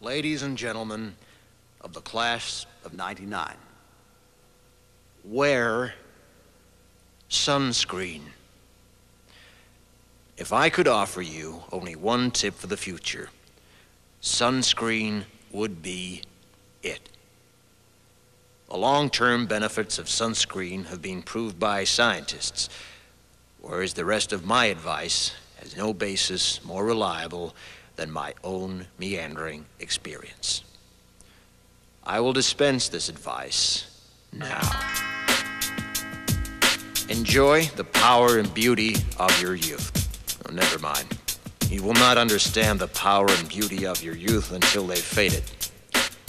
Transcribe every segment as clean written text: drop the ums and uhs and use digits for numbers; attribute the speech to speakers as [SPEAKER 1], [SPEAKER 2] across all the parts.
[SPEAKER 1] Ladies and gentlemen of the class of '99, wear sunscreen. If I could offer you only one tip for the future, sunscreen would be it. The long-term benefits of sunscreen have been proved by scientists, whereas the rest of my advice has no basis more reliable than my own meandering experience. I will dispense this advice now. Enjoy the power and beauty of your youth. Oh, never mind. You will not understand the power and beauty of your youth until they've faded.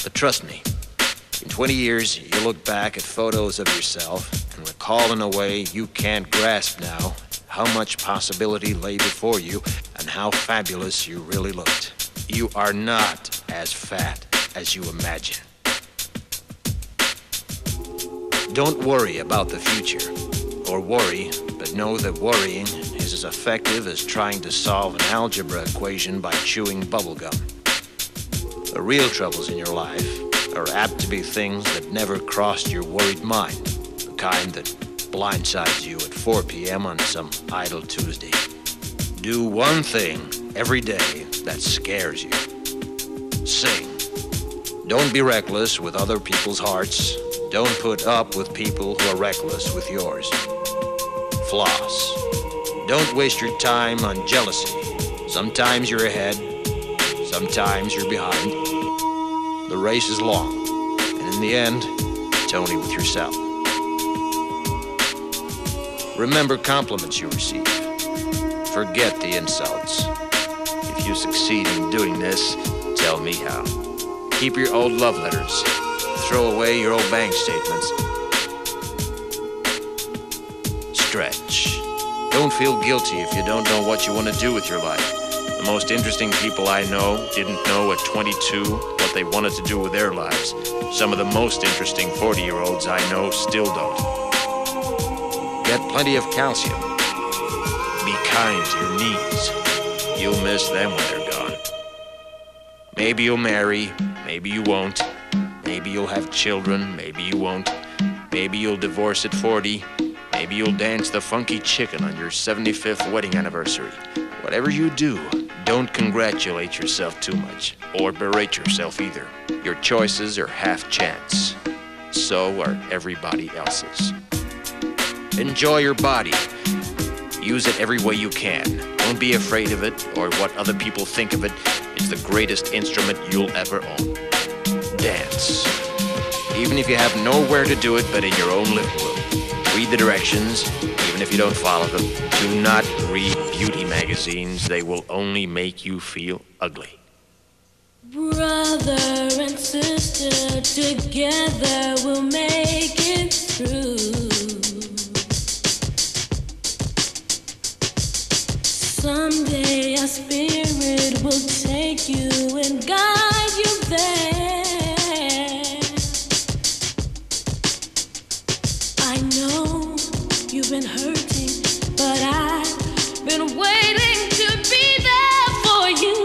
[SPEAKER 1] But trust me, in 20 years, you'll look back at photos of yourself and recall in a way you can't grasp now how much possibility lay before you and how fabulous you really looked. You are not as fat as you imagine. Don't worry about the future, or worry, but know that worrying is as effective as trying to solve an algebra equation by chewing bubblegum. The real troubles in your life are apt to be things that never crossed your worried mind, the kind that blindsides you at 4 p.m. on some idle Tuesday. Do one thing every day that scares you. Sing. Don't be reckless with other people's hearts. Don't put up with people who are reckless with yours. Floss. Don't waste your time on jealousy. Sometimes you're ahead, sometimes you're behind. The race is long, and in the end, it's only with yourself. Remember compliments you receive. Forget the insults. If you succeed in doing this, tell me how. Keep your old love letters. Throw away your old bank statements. Stretch. Don't feel guilty if you don't know what you want to do with your life. The most interesting people I know didn't know at 22 what they wanted to do with their lives. Some of the most interesting 40-year-olds I know still don't. Get plenty of calcium. Be kind to your knees. You'll miss them when they're gone. Maybe you'll marry, maybe you won't. Maybe you'll have children, maybe you won't. Maybe you'll divorce at 40. Maybe you'll dance the funky chicken on your 75th wedding anniversary. Whatever you do, don't congratulate yourself too much, or berate yourself either. Your choices are half chance. So are everybody else's. Enjoy your body. Use it every way you can. Don't be afraid of it, or what other people think of it. It's the greatest instrument you'll ever own. Dance. Even if you have nowhere to do it but in your own living room. Read the directions, even if you don't follow them. Do not read beauty magazines. They will only make you feel ugly.
[SPEAKER 2] Brother and sister, together we'll make it through. Someday our spirit will take you and guide you there. I know you've been hurting, but I've been waiting to be there for you.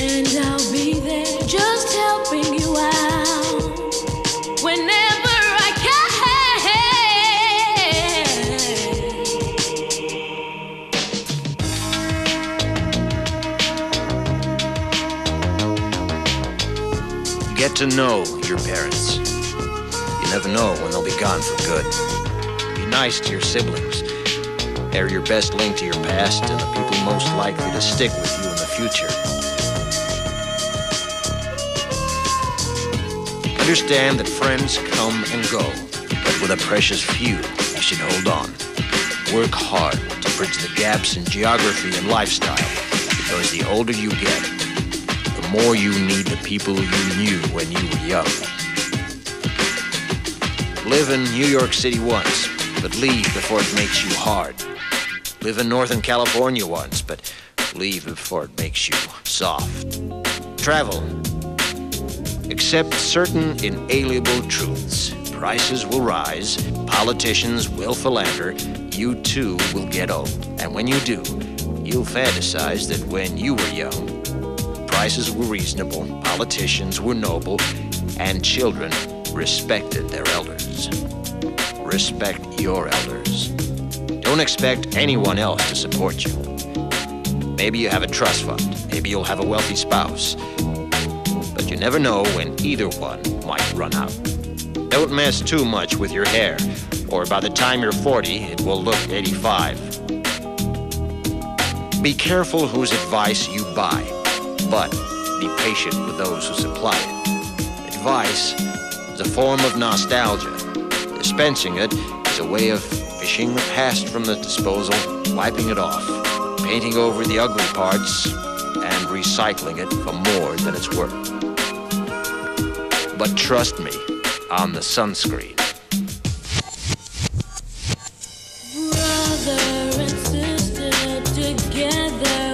[SPEAKER 2] And I'll be there just helping you out whenever I can.
[SPEAKER 1] Get to know your parents. You never know when they'll be gone for good. Be nice to your siblings. They're your best link to your past and the people most likely to stick with you in the future. Understand that friends come and go, but with a precious few, you should hold on. Work hard to bridge the gaps in geography and lifestyle, because the older you get, the more you need the people you knew when you were young. Live in New York City once, but leave before it makes you hard. Live in Northern California once, but leave before it makes you soft. Travel. Accept certain inalienable truths. Prices will rise, politicians will philander, you too will get old. And when you do, you'll fantasize that when you were young, prices were reasonable, politicians were noble, and children respected their elders. Respect your elders. Don't expect anyone else to support you. Maybe you have a trust fund. Maybe you'll have a wealthy spouse. But you never know when either one might run out. Don't mess too much with your hair, or by the time you're 40, it will look 85. Be careful whose advice you buy, but be patient with those who supply it. Advice is a form of nostalgia. Dispensing it is a way of fishing the past from the disposal, wiping it off, painting over the ugly parts, and recycling it for more than it's worth. But trust me on the sunscreen.
[SPEAKER 2] Brother and sister together.